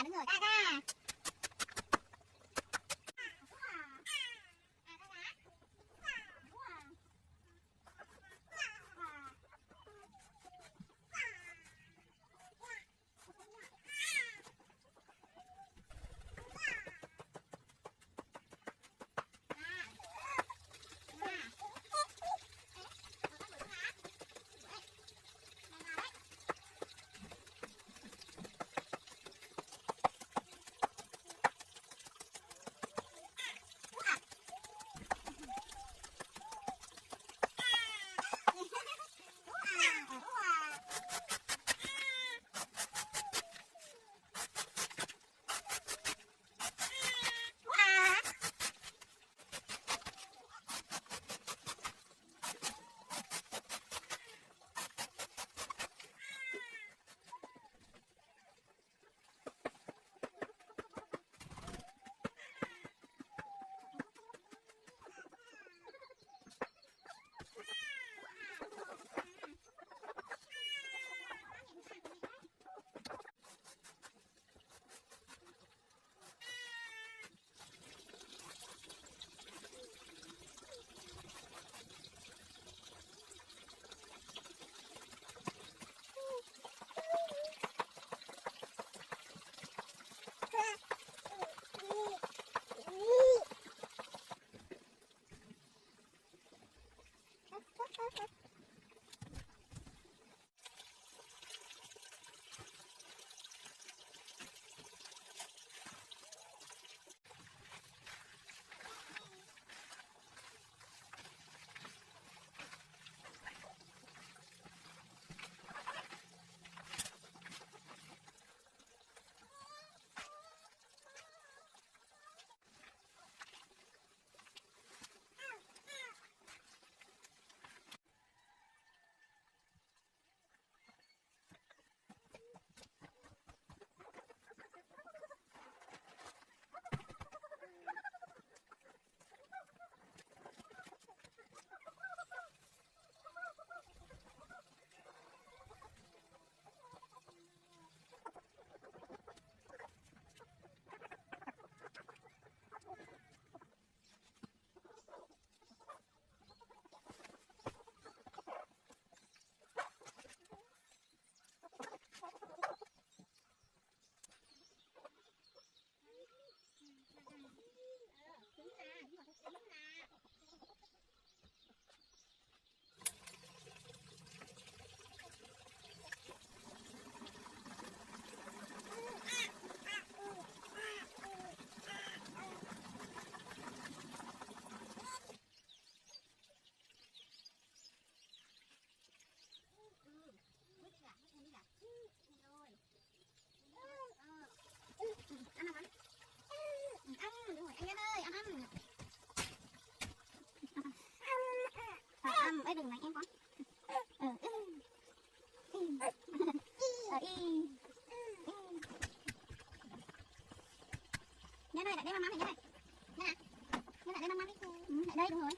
đúng rồi, ca ca. Ấy đừng này em con. Nhớ đây lại đây mama này nhớ đây. Nhớ lại đây mama đi. Lại đây đúng rồi.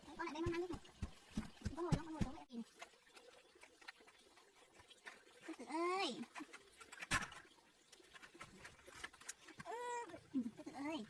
Con lại đây mama đi. Con ngồi xuống lại kìm. Cô tử ơi. Cô tử ơi.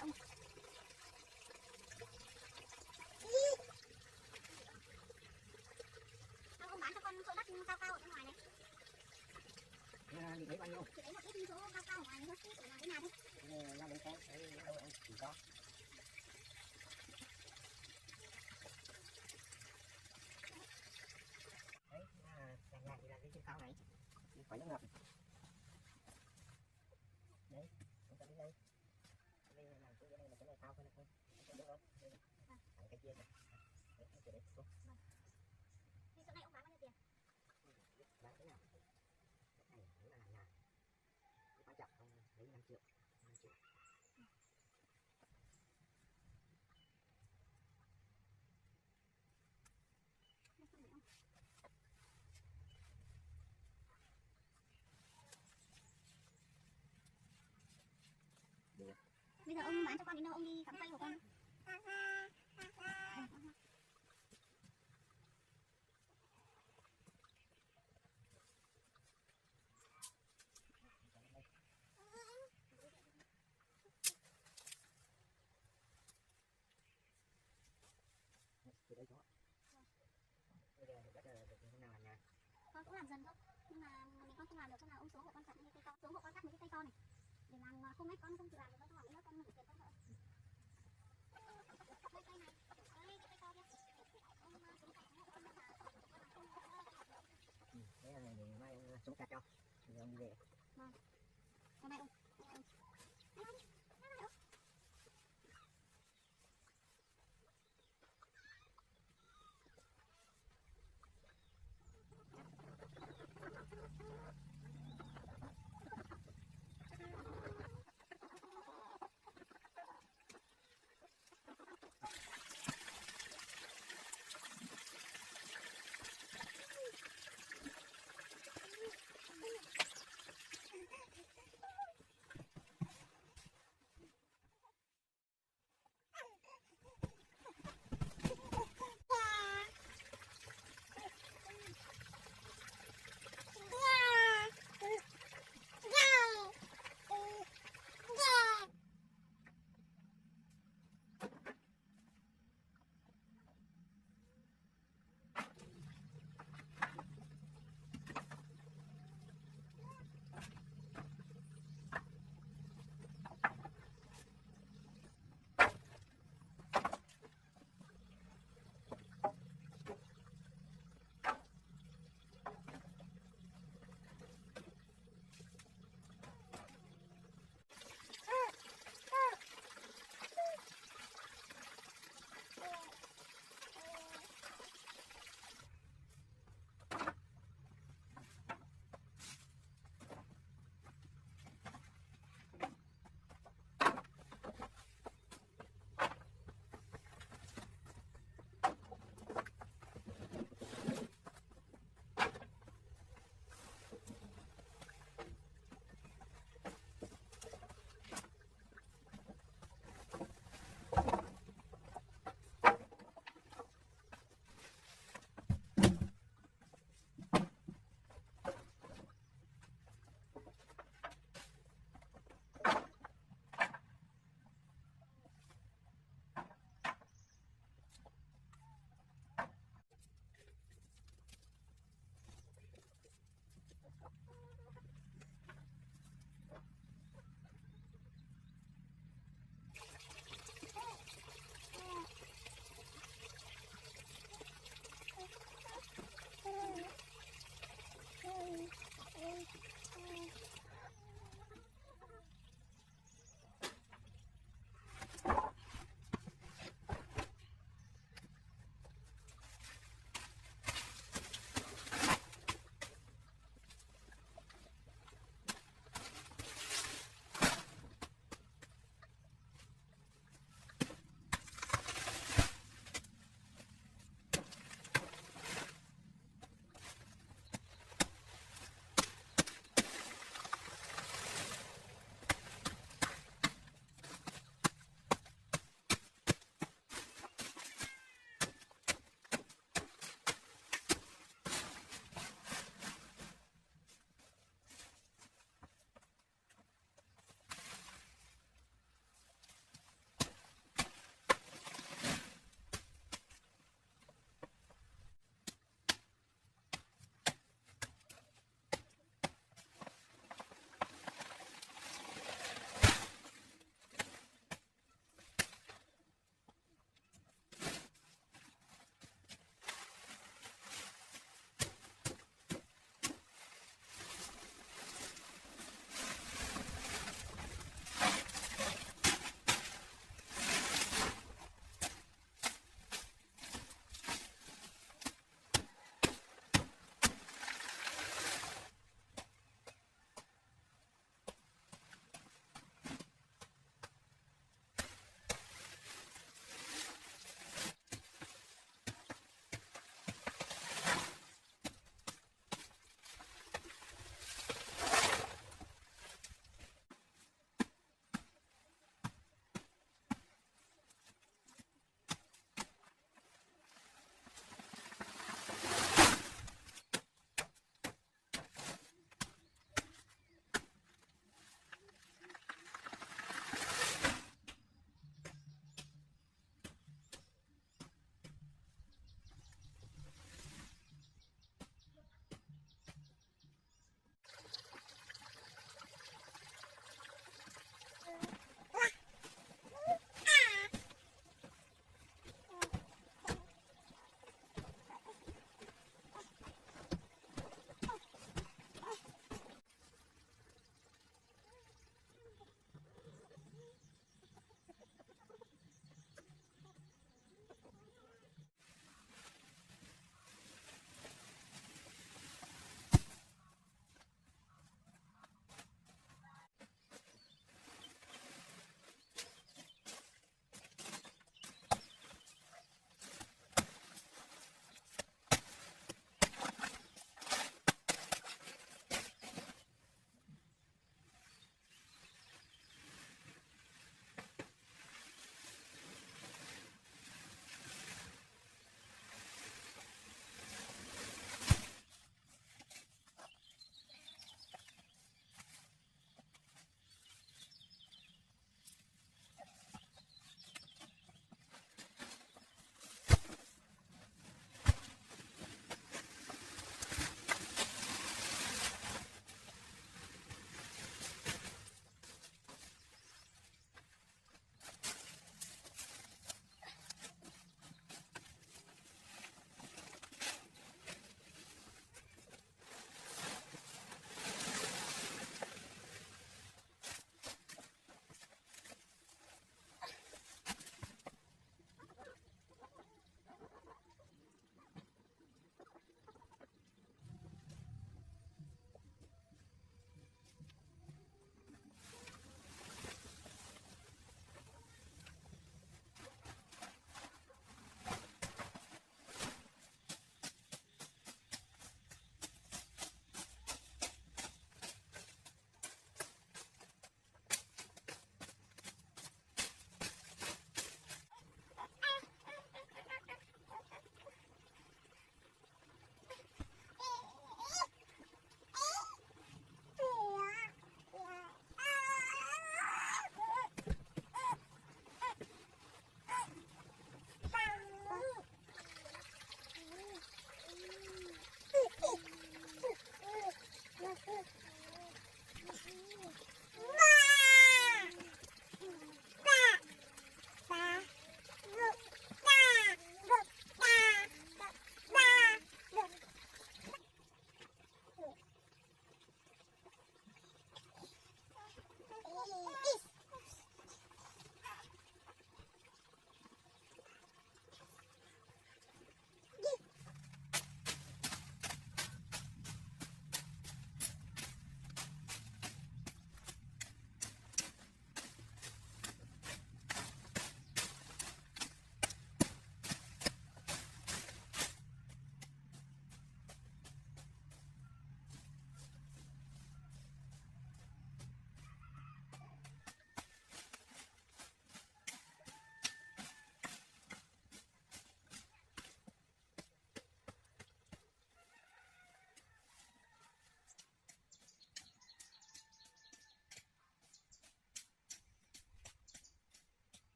ông. Ông bán cho con chỗ đất cao cao ở bên ngoài này. Chị thấy bao nhiêu? Chị lấy một ít chỗ cao cao ở ngoài thôi, chứ làm cái nhà thôi. Ra bên cái đâu em chỉ có. Đấy, làm nhà thì là cái trên cao này, phải nó ngập. Đấy, chúng ta đi đây. Đây là làm cái này là cái này cao hơn là không? Đúng không? Đây này. Cái kia này. Đấy, cái đấy xuống. Thì chỗ này ông bán bao nhiêu tiền? Bán thế nào? Cái này nếu là làm nhà, cái quan trọng không lấy 5 triệu. 5 triệu. Bây giờ ông bán cho con đến đâu ông đi cắm cây của con. Từ đây có. Bây giờ đất là được hôm nào làm nhà. Con cũng làm dần thôi. Nhưng mà mình con không làm được, con nào ông xuống hộ con chặt những cái cây to, xuống hộ con cắt mấy cái cây to này. Để làm mà không mấy con không tự làm được, con làm nữa con ngủ tiền con nữa. Đây cây này, đây cái cây to kia. Ông xuống chặt hộ con là Đây là ngày mai ông xuống chặt cho. Rồi ông đi về. vâng. Hôm nay ông.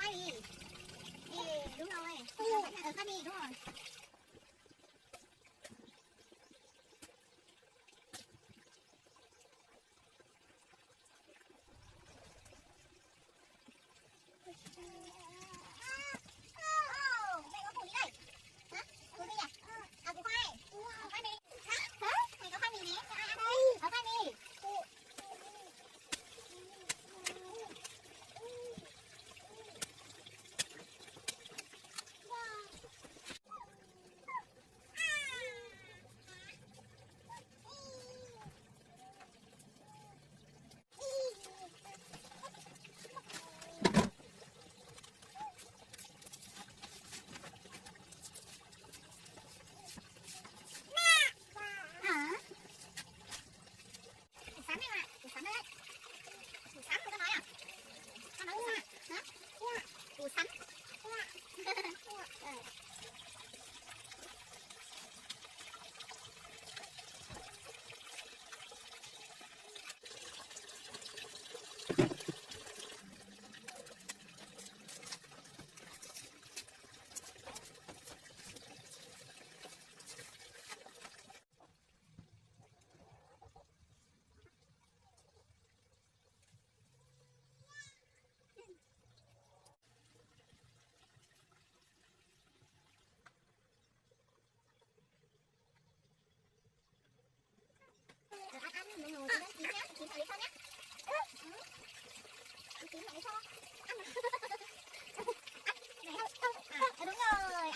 khoai mì. Đúng rồi. Khoai mì đúng rồi. Đây có củ gì đây? Hả? Củ gì à? Củ khoai. Khoai mì. Hả? Này có khoai mì nè. Cho ai ăn đây? Có khoai mì. Hả? Củ sắn em ạ. Củ sắn đây. Củ sắn người ta nói à? Con nói sao? Hả? Củ sắn. Ăn mọi người chín nhá, chín lại lấy cho nhá. Chín lại lấy cho. Ăn. Này không? Đúng rồi.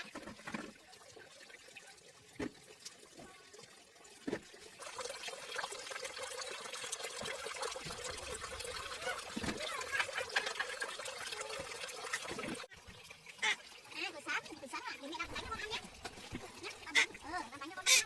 Củ sắn à, thì mẹ làm bánh cho con ăn nhé. Nhá, làm bánh. Làm bánh cho con ăn.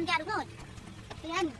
kìa, đúng rồi. Tiền.